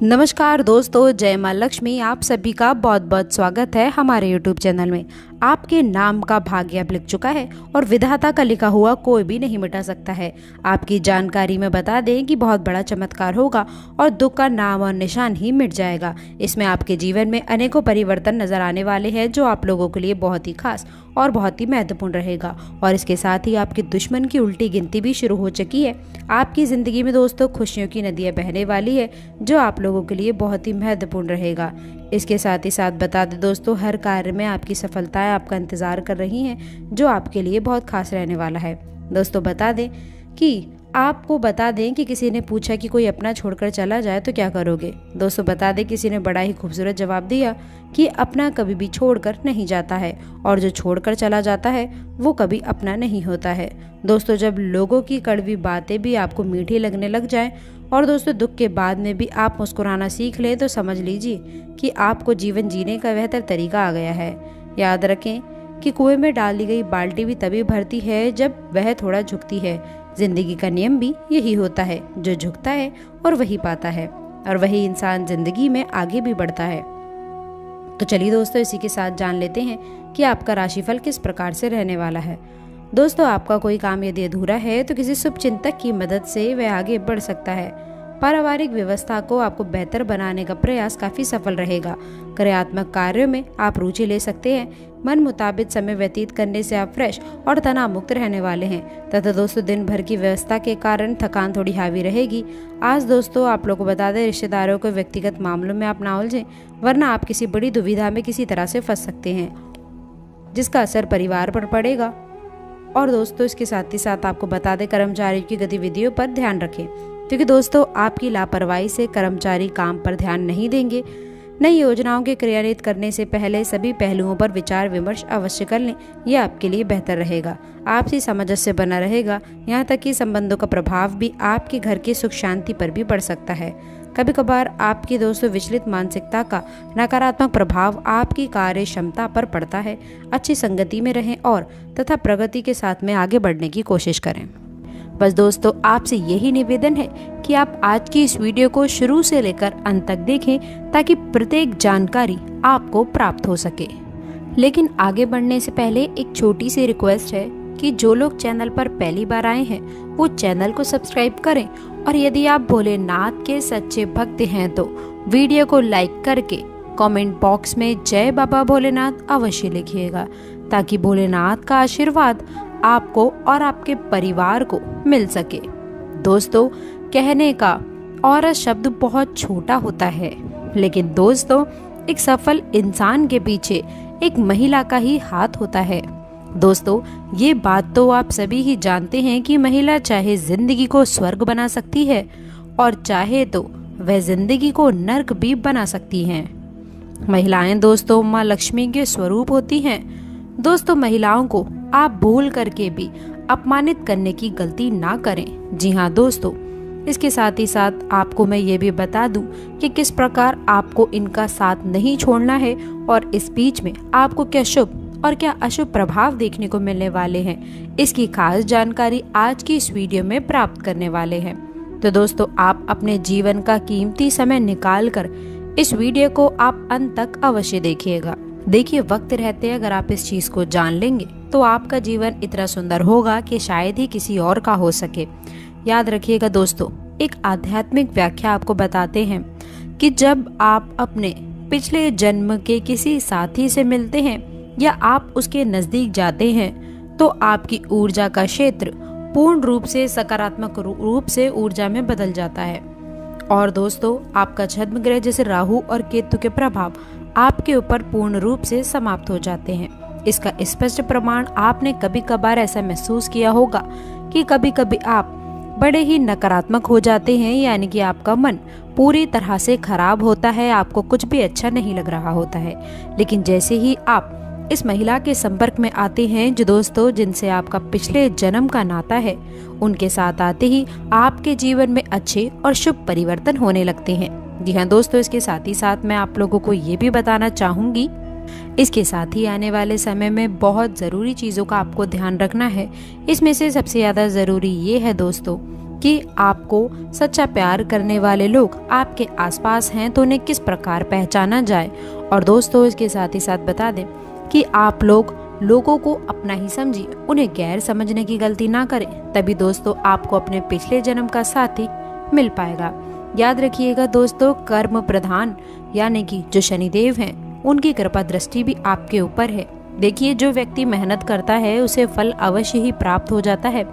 नमस्कार दोस्तों, जय माँ लक्ष्मी। आप सभी का बहुत बहुत स्वागत है हमारे YouTube चैनल में। आपके नाम का भाग्य अब लिख चुका है और विधाता का लिखा हुआ कोई भी नहीं मिटा सकता है। आपकी जानकारी में बता दें कि बहुत बड़ा चमत्कार होगा और दुख का नाम और निशान ही मिट जाएगा। इसमें आपके जीवन में अनेकों परिवर्तन नजर आने वाले हैं जो आप लोगों के लिए बहुत ही खास और बहुत ही महत्वपूर्ण रहेगा। और इसके साथ ही आपके दुश्मन की उल्टी गिनती भी शुरू हो चुकी है। आपकी जिंदगी में दोस्तों खुशियों की नदियाँ बहने वाली है जो आप लोगों के लिए बहुत ही महत्वपूर्ण रहेगा। इसके साथ ही साथ बता दें दोस्तों, हर कार्य में आपकी सफलताएं आपका इंतजार कर रही हैं जो आपके लिए बहुत खास रहने वाला है। दोस्तों बता दें कि किसी ने पूछा कि कोई अपना छोड़कर चला जाए तो क्या करोगे। दोस्तों बता दें किसी ने बड़ा ही खूबसूरत जवाब दिया कि अपना कभी भी छोड़कर नहीं जाता है और जो छोड़कर चला जाता है वो कभी अपना नहीं होता है। दोस्तों जब लोगों की कड़वी बातें भी आपको मीठी लगने लग जाएं और दोस्तों दुख के बाद में भी आप मुस्कुराना सीख लें तो समझ लीजिए कि आपको जीवन जीने का बेहतर तरीका आ गया है। याद रखें कि कुएं में डाल दी गई बाल्टी भी तभी भरती है जब वह थोड़ा झुकती है। जिंदगी का नियम भी यही होता है, जो झुकता है और वही पाता है और वही इंसान जिंदगी में आगे भी बढ़ता है। तो चलिए दोस्तों इसी के साथ जान लेते हैं कि आपका राशिफल किस प्रकार से रहने वाला है। दोस्तों आपका कोई काम यदि अधूरा है तो किसी शुभचिंतक की मदद से वह आगे बढ़ सकता है। पारिवारिक व्यवस्था को आपको बेहतर बनाने का प्रयास काफी सफल रहेगा। कार्यात्मक कार्यों में आप रुचि ले सकते हैं। मन मुताबिक समय व्यतीत करने से आप फ्रेश और तनाव मुक्त रहने वाले हैं तथा दोस्तों दिन भर की व्यवस्था के कारण थकान थोड़ी हावी रहेगी। आज दोस्तों आप लोगों को बता दें, रिश्तेदारों को व्यक्तिगत मामलों में आप ना उलझें वरना आप किसी बड़ी दुविधा में किसी तरह से फंस सकते हैं जिसका असर परिवार पर पड़ेगा। और दोस्तों इसके साथ ही साथ आपको बता दें, कर्मचारियों की गतिविधियों पर ध्यान रखें क्योंकि दोस्तों आपकी लापरवाही से कर्मचारी काम पर ध्यान नहीं देंगे। नई योजनाओं के क्रियान्वित करने से पहले सभी पहलुओं पर विचार विमर्श अवश्य कर लें, यह आपके लिए बेहतर रहेगा। आपसी सामंजस्य बना रहेगा। यहाँ तक कि संबंधों का प्रभाव भी आपके घर की सुख शांति पर भी पड़ सकता है। कभी कभार आपकी दोस्तों विचलित मानसिकता का नकारात्मक प्रभाव आपकी कार्य क्षमता पर पड़ता है। अच्छी संगति में रहें और तथा प्रगति के साथ में आगे बढ़ने की कोशिश करें। बस दोस्तों आपसे यही निवेदन है कि आप आज की इस वीडियो को शुरू से लेकर अंत तक देखें ताकि प्रत्येक जानकारी आपको प्राप्त हो सके। लेकिन आगे बढ़ने से पहले एक छोटी सी रिक्वेस्ट है कि जो लोग चैनल पर पहली बार आए हैं वो चैनल को सब्सक्राइब करें और यदि आप भोलेनाथ के सच्चे भक्त हैं तो वीडियो को लाइक करके कमेंट बॉक्स में जय बाबा भोलेनाथ अवश्य लिखिएगा ताकि भोलेनाथ का आशीर्वाद आपको और आपके परिवार को मिल सके। दोस्तों कहने का औरत शब्द बहुत छोटा होता है, लेकिन दोस्तों एक सफल इंसान के पीछे एक महिला का ही हाथ होता है। दोस्तों ये बात तो आप सभी ही जानते हैं कि महिला चाहे जिंदगी को स्वर्ग बना सकती है और चाहे तो वह जिंदगी को नर्क भी बना सकती हैं। महिलाएं दोस्तों माँ लक्ष्मी के स्वरूप होती हैं। दोस्तों महिलाओं को आप भूल करके भी अपमानित करने की गलती ना करें। जी हाँ दोस्तों, इसके साथ ही साथ आपको मैं ये भी बता दूं कि किस प्रकार आपको इनका साथ नहीं छोड़ना है और इस बीच में आपको क्या शुभ और क्या अशुभ प्रभाव देखने को मिलने वाले हैं, इसकी खास जानकारी आज की इस वीडियो में प्राप्त करने वाले हैं। तो दोस्तों आप अपने जीवन का कीमती समय निकाल कर इस वीडियो को आप अंत तक अवश्य देखिएगा। देखिए वक्त रहते अगर आप इस चीज को जान लेंगे तो आपका जीवन इतना सुंदर होगा कि शायद ही किसी और का हो सके। याद रखिएगा दोस्तों, एक आध्यात्मिक व्याख्या आपको बताते हैं कि जब आप अपने पिछले जन्म के किसी साथी से मिलते हैं या आप उसके नजदीक जाते हैं तो आपकी ऊर्जा का क्षेत्र पूर्ण रूप से सकारात्मक रूप से ऊर्जा में बदल जाता है। और दोस्तों आपका छद्म ग्रह जैसे राहु और केतु के प्रभाव आपके ऊपर पूर्ण रूप से समाप्त हो जाते हैं। इसका स्पष्ट प्रमाण आपने कभी कभार ऐसा महसूस किया होगा कि कभी कभी आप बड़े ही नकारात्मक हो जाते हैं, यानी कि आपका मन पूरी तरह से खराब होता है, आपको कुछ भी अच्छा नहीं लग रहा होता है। लेकिन जैसे ही आप इस महिला के संपर्क में आते हैं जो दोस्तों जिनसे आपका पिछले जन्म का नाता है, उनके साथ आते ही आपके जीवन में अच्छे और शुभ परिवर्तन होने लगते हैं। जी हाँ दोस्तों, इसके साथ ही साथ मैं आप लोगों को ये भी बताना चाहूंगी, इसके साथ ही आने वाले समय में बहुत ज़रूरी चीज़ों का आपको ध्यान रखना है। इसमें से सबसे ज़्यादा ज़रूरी ये है दोस्तों कि आपको सच्चा प्यार करने वाले लोग आपके आसपास हैं तो उन्हें किस प्रकार पहचाना जाए। और दोस्तों इसके साथ ही साथ बता दें कि आप लोगों को अपना ही समझिए, उन्हें गैर समझने की गलती ना करें, तभी दोस्तों आपको अपने पिछले जन्म का साथी मिल पाएगा। याद रखिएगा दोस्तों, कर्म प्रधान यानी कि जो शनिदेव हैं उनकी कृपा दृष्टि भी आपके ऊपर है। देखिए, जो व्यक्ति मेहनत करता है उसे फल अवश्य ही प्राप्त हो जाता है,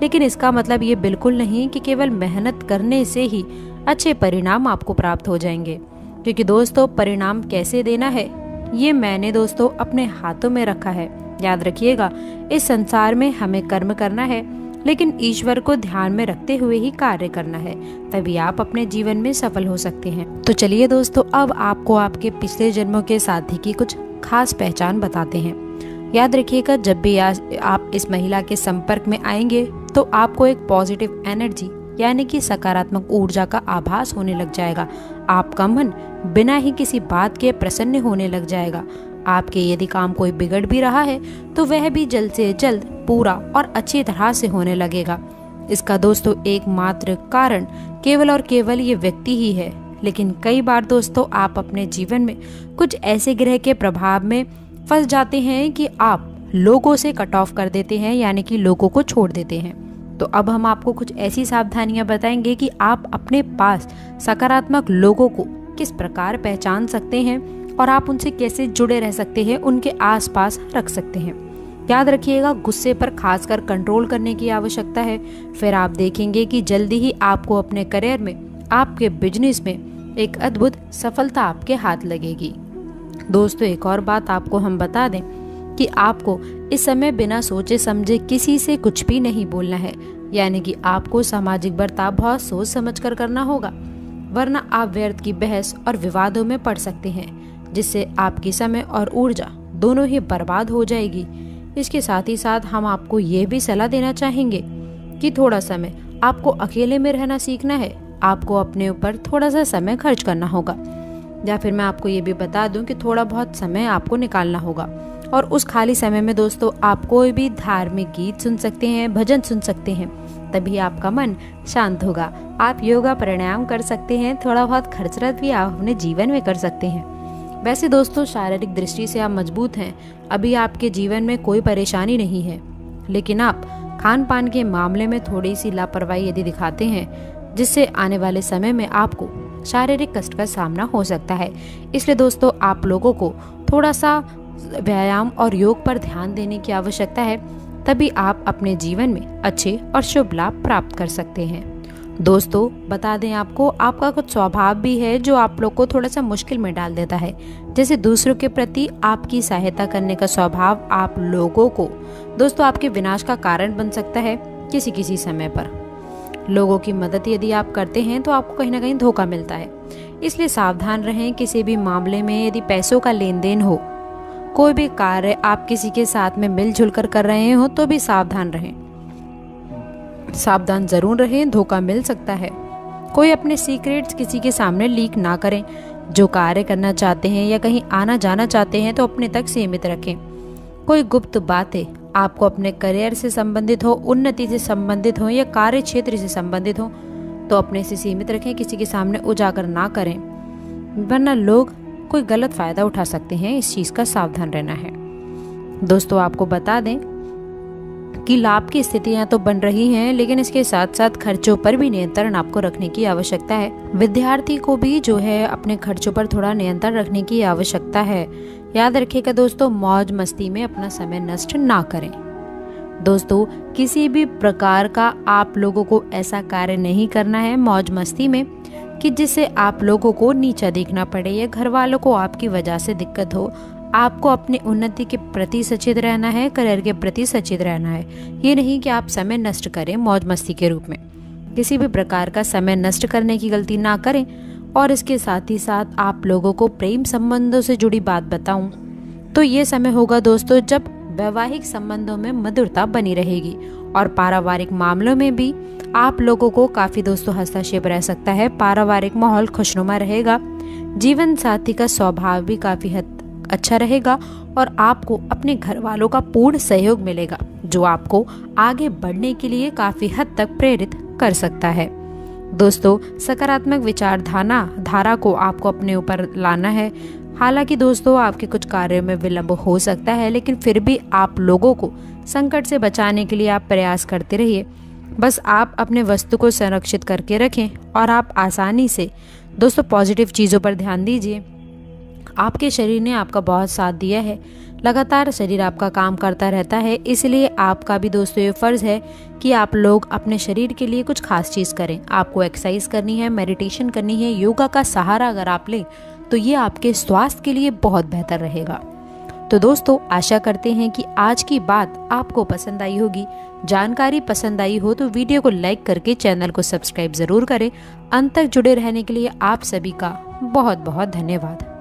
लेकिन इसका मतलब ये बिल्कुल नहीं कि केवल मेहनत करने से ही अच्छे परिणाम आपको प्राप्त हो जाएंगे। क्योंकि दोस्तों परिणाम कैसे देना है ये मैंने दोस्तों अपने हाथों में रखा है। याद रखिएगा, इस संसार में हमें कर्म करना है, लेकिन ईश्वर को ध्यान में रखते हुए ही कार्य करना है, तभी आप अपने जीवन में सफल हो सकते हैं। तो चलिए दोस्तों, अब आपको आपके पिछले जन्मों के साथी की कुछ खास पहचान बताते हैं। याद रखिएगा, जब भी आप इस महिला के संपर्क में आएंगे तो आपको एक पॉजिटिव एनर्जी यानी कि सकारात्मक ऊर्जा का आभास होने लग जाएगा। आपका मन बिना ही किसी बात के प्रसन्न होने लग जाएगा। आपके यदि काम कोई बिगड़ भी रहा है तो वह भी जल्द से जल्द पूरा और अच्छी तरह से होने लगेगा। इसका दोस्तों एकमात्र कारण केवल और केवल ये व्यक्ति ही है। लेकिन कई बार दोस्तों आप अपने जीवन में कुछ ऐसे ग्रह के प्रभाव में फंस जाते हैं कि आप लोगों से कट ऑफ कर देते हैं, यानी कि लोगों को छोड़ देते हैं। तो अब हम आपको कुछ ऐसी सावधानियां बताएंगे कि आप अपने पास सकारात्मक लोगों को किस प्रकार पहचान सकते हैं और आप उनसे कैसे जुड़े रह सकते हैं, उनके आसपास रख सकते हैं। याद रखिएगा, गुस्से पर खासकर कंट्रोल करने की आवश्यकता है। फिर आप देखेंगे कि जल्दी ही आपको अपने करियर में, आपके बिजनेस में एक अद्भुत सफलता आपके हाथ लगेगी। दोस्तों एक और बात आपको हम बता दें कि आपको इस समय बिना सोचे समझे किसी से कुछ भी नहीं बोलना है, यानी कि आपको सामाजिक बर्ताव बहुत सोच समझकर करना होगा, वरना आप व्यर्थ की बहस और विवादों में पड़ सकते हैं, जिससे आपकी समय और ऊर्जा दोनों ही बर्बाद हो जाएगी। इसके साथ ही साथ हम आपको ये भी सलाह देना चाहेंगे कि थोड़ा समय आपको अकेले में रहना सीखना है। आपको अपने ऊपर थोड़ा सा समय खर्च करना होगा, या फिर मैं आपको ये भी बता दूं कि थोड़ा बहुत समय आपको निकालना होगा। और उस खाली समय में दोस्तों आप कोई भी धार्मिक गीत सुन सकते हैं, भजन सुन सकते हैं, तभी आपका मन शांत होगा। आप योगा प्राणायाम कर सकते हैं, थोड़ा बहुत खर्चरत भी आप अपने जीवन में कर सकते हैं। वैसे दोस्तों शारीरिक दृष्टि से आप मजबूत हैं, अभी आपके जीवन में कोई परेशानी नहीं है, लेकिन आप खान पान के मामले में थोड़ी सी लापरवाही यदि दिखाते हैं, जिससे आने वाले समय में आपको शारीरिक कष्ट का सामना हो सकता है। इसलिए दोस्तों आप लोगों को थोड़ा सा व्यायाम और योग पर ध्यान देने की आवश्यकता है, तभी आप अपने जीवन में अच्छे और शुभ लाभ प्राप्त कर सकते हैं। दोस्तों बता दें आपको, आपका कुछ स्वभाव भी है जो आप लोग को थोड़ा सा मुश्किल में डाल देता है। जैसे दूसरों के प्रति आपकी सहायता करने का स्वभाव आप लोगों को दोस्तों आपके विनाश का कारण बन सकता है। किसी किसी समय पर लोगों की मदद यदि आप करते हैं तो आपको कहीं ना कहीं धोखा मिलता है, इसलिए सावधान रहें। किसी भी मामले में यदि पैसों का लेन देन हो, कोई भी कार्य आप किसी के साथ में मिलजुल कर रहे हो तो भी सावधान रहें, सावधान जरूर रहें, धोखा मिल सकता है। कोई अपने सीक्रेट्स किसी के सामने लीक ना करें। जो कार्य करना चाहते हैं या कहीं आना जाना चाहते हैं तो अपने तक सीमित रखें। कोई गुप्त बातें आपको अपने करियर से संबंधित हो, उन्नति से संबंधित हो या कार्य क्षेत्र से संबंधित हो तो अपने से सीमित रखें, किसी के सामने उजागर ना करें, वरना लोग कोई गलत फायदा उठा सकते हैं। इस चीज का सावधान रहना है। दोस्तों आपको बता दें कि लाभ की स्थितियां तो बन रही हैं, लेकिन इसके साथ साथ खर्चों पर भी नियंत्रण आपको रखने की आवश्यकता है। विद्यार्थी को भी जो है अपने खर्चों पर थोड़ा नियंत्रण रखने की आवश्यकता है। याद रखिएगा दोस्तों, मौज मस्ती में अपना समय नष्ट ना करें। दोस्तों किसी भी प्रकार का आप लोगों को ऐसा कार्य नहीं करना है मौज मस्ती में कि जिससे आप लोगों को नीचा देखना पड़े या घर वालों को आपकी वजह से दिक्कत हो। आपको अपनी उन्नति के प्रति सचेत रहना है, करियर के प्रति सचेत रहना है। ये नहीं कि आप समय नष्ट करें मौज मस्ती के रूप में। किसी भी प्रकार का समय नष्ट करने की गलती ना करें। और इसके साथ ही साथ आप लोगों को प्रेम संबंधों से जुड़ी बात बताऊं तो ये समय होगा दोस्तों जब वैवाहिक संबंधों में मधुरता बनी रहेगी और पारिवारिक मामलों में भी आप लोगों को काफी दोस्तों हस्तक्षेप रह सकता है। पारिवारिक माहौल खुशनुमा रहेगा। जीवन साथी का स्वभाव भी काफी हद अच्छा रहेगा और आपको अपने घर वालों का पूर्ण सहयोग मिलेगा, जो आपको आगे बढ़ने के लिए काफी हद तक प्रेरित कर सकता है। दोस्तों, सकारात्मक धारा को आपको अपने ऊपर लाना है। हालांकि दोस्तों, आपके कुछ कार्यों में विलंब हो सकता है, लेकिन फिर भी आप लोगों को संकट से बचाने के लिए आप प्रयास करते रहिए। बस आप अपने वस्तु को संरक्षित करके रखें और आप आसानी से दोस्तों पॉजिटिव चीज़ों पर ध्यान दीजिए। आपके शरीर ने आपका बहुत साथ दिया है, लगातार शरीर आपका काम करता रहता है, इसलिए आपका भी दोस्तों ये फ़र्ज़ है कि आप लोग अपने शरीर के लिए कुछ खास चीज़ करें। आपको एक्सरसाइज करनी है, मेडिटेशन करनी है, योगा का सहारा अगर आप लें तो ये आपके स्वास्थ्य के लिए बहुत बेहतर रहेगा। तो दोस्तों, आशा करते हैं कि आज की बात आपको पसंद आई होगी। जानकारी पसंद आई हो तो वीडियो को लाइक करके चैनल को सब्सक्राइब ज़रूर करें। अंत तक जुड़े रहने के लिए आप सभी का बहुत बहुत धन्यवाद।